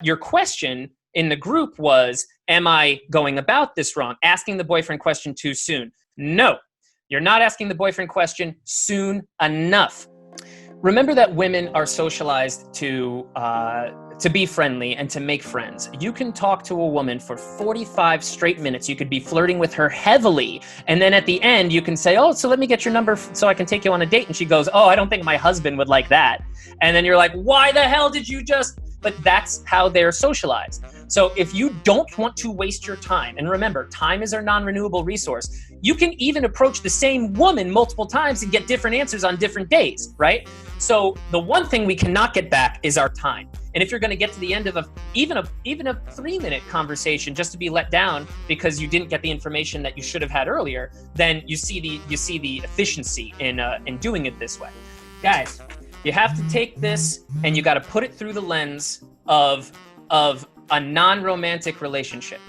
Your question in the group was, am I going about this wrong? Asking the boyfriend question too soon. No, you're not asking the boyfriend question soon enough. Remember that women are socialized to be friendly and to make friends. You can talk to a woman for 45 straight minutes. You could be flirting with her heavily. And then at the end, you can say, oh, so let me get your number so I can take you on a date. And she goes, oh, I don't think my husband would like that. And then you're like, why the hell did you just... But that's how they're socialized. So if you don't want to waste your time, and remember, time is our non-renewable resource, you can even approach the same woman multiple times and get different answers on different days, right? So the one thing we cannot get back is our time. And if you're going to get to the end of even a 3-minute conversation just to be let down because you didn't get the information that you should have had earlier, then you see the efficiency in doing it this way. Guys, you have to take this and you got to put it through the lens of a non-romantic relationship.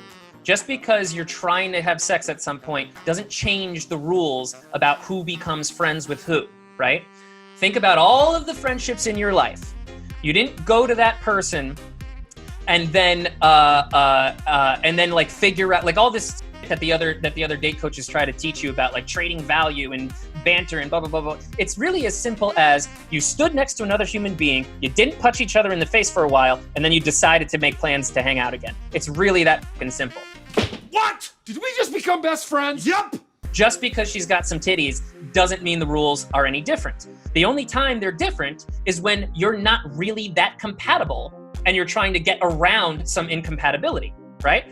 Just because you're trying to have sex at some point doesn't change the rules about who becomes friends with who, right? Think about all of the friendships in your life. You didn't go to that person and then like figure out like all this that the other date coaches try to teach you about, like trading value and banter and blah, blah, blah, blah. It's really as simple as you stood next to another human being, you didn't punch each other in the face for a while, and then you decided to make plans to hang out again. It's really that fucking simple. What? Did we just become best friends? Yep. Just because she's got some titties doesn't mean the rules are any different. The only time they're different is when you're not really that compatible and you're trying to get around some incompatibility, right?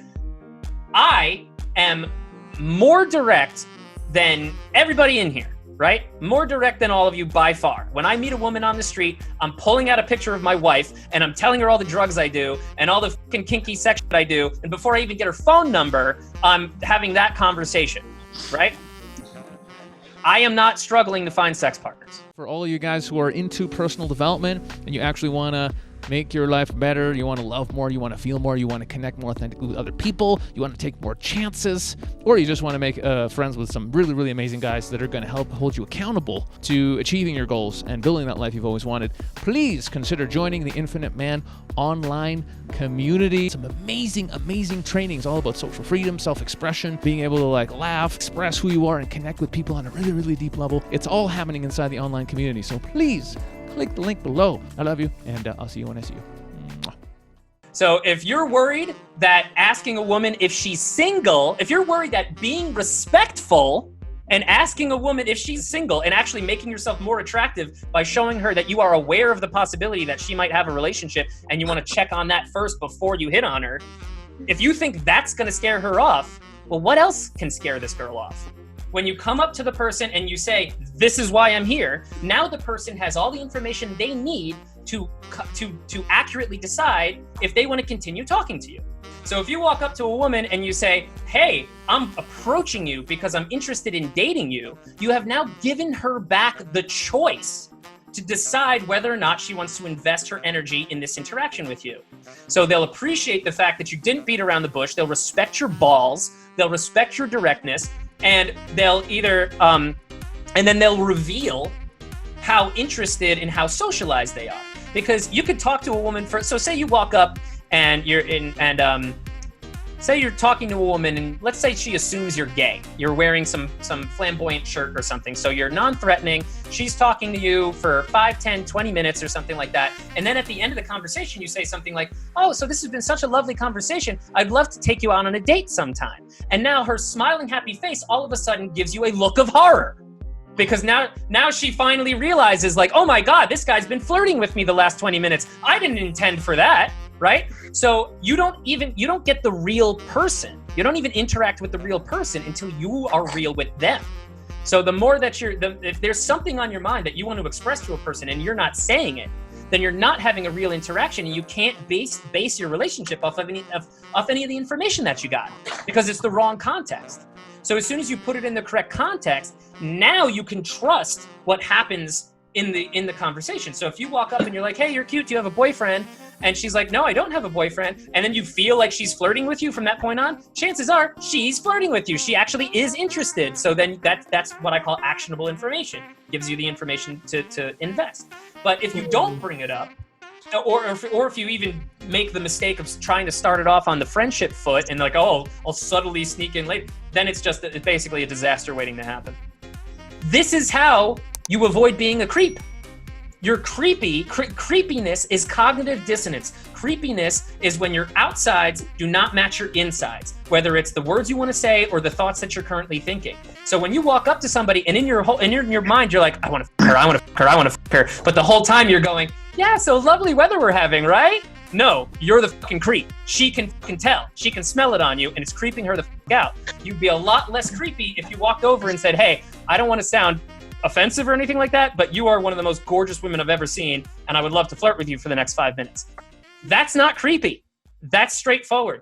I am more direct than everybody in here, right? More direct than all of you by far. When I meet a woman on the street, I'm pulling out a picture of my wife and I'm telling her all the drugs I do and all the fucking kinky sex I do. And before I even get her phone number, I'm having that conversation, right? I am not struggling to find sex partners. For all of you guys who are into personal development and you actually want to make your life better, you want to love more, you want to feel more, you want to connect more authentically with other people, you want to take more chances, or you just want to make friends with some really, really amazing guys that are going to help hold you accountable to achieving your goals and building that life you've always wanted, please consider joining the Infinite Man online community. Some amazing, amazing trainings all about social freedom, self-expression, being able to like laugh, express who you are, and connect with people on a really, really deep level. It's all happening inside the online community, so please click the link below. I love you, and I'll see you when I see you. Mwah. So if you're worried that asking a woman if she's single, if you're worried that being respectful and asking a woman if she's single and actually making yourself more attractive by showing her that you are aware of the possibility that she might have a relationship and you want to check on that first before you hit on her, if you think that's going to scare her off, well, what else can scare this girl off? When you come up to the person and you say, this is why I'm here, now the person has all the information they need to accurately decide if they want to continue talking to you. So if you walk up to a woman and you say, hey, I'm approaching you because I'm interested in dating you, you have now given her back the choice to decide whether or not she wants to invest her energy in this interaction with you. So they'll appreciate the fact that you didn't beat around the bush, they'll respect your balls, they'll respect your directness, and they'll either, and then they'll reveal how interested and how socialized they are. Because you could talk to a woman so say you walk up and say you're talking to a woman and let's say she assumes you're gay. You're wearing some flamboyant shirt or something. So you're non-threatening. She's talking to you for 5, 10, 20 minutes or something like that. And then at the end of the conversation, you say something like, oh, so this has been such a lovely conversation. I'd love to take you out on a date sometime. And now her smiling, happy face all of a sudden gives you a look of horror. Because now she finally realizes like, oh my God, this guy's been flirting with me the last 20 minutes. I didn't intend for that, right? So you don't get the real person. You don't even interact with the real person until you are real with them. So the more that if there's something on your mind that you want to express to a person and you're not saying it, then you're not having a real interaction and you can't base your relationship off any of the information that you got because it's the wrong context. So as soon as you put it in the correct context, now you can trust what happens in the conversation. So if you walk up and you're like, hey, you're cute, do you have a boyfriend? And she's like, no, I don't have a boyfriend. And then you feel like she's flirting with you from that point on, chances are she's flirting with you. She actually is interested. So then that's what I call actionable information. Gives you the information to invest. But if you don't bring it up, or if you even make the mistake of trying to start it off on the friendship foot and like, oh, I'll subtly sneak in late, then it's basically a disaster waiting to happen. This is how you avoid being a creep. You're creepy. Creepiness is cognitive dissonance. Creepiness is when your outsides do not match your insides, whether it's the words you want to say or the thoughts that you're currently thinking. So when you walk up to somebody and in your mind, you're like, I want to f her, I want to f her, I want to f her. But the whole time you're going, yeah, so lovely weather we're having, right? No, you're the fucking creep. She can tell. She can smell it on you, and it's creeping her the fuck out. You'd be a lot less creepy if you walked over and said, hey, I don't want to sound offensive or anything like that, but you are one of the most gorgeous women I've ever seen, and I would love to flirt with you for the next 5 minutes. That's not creepy. That's straightforward.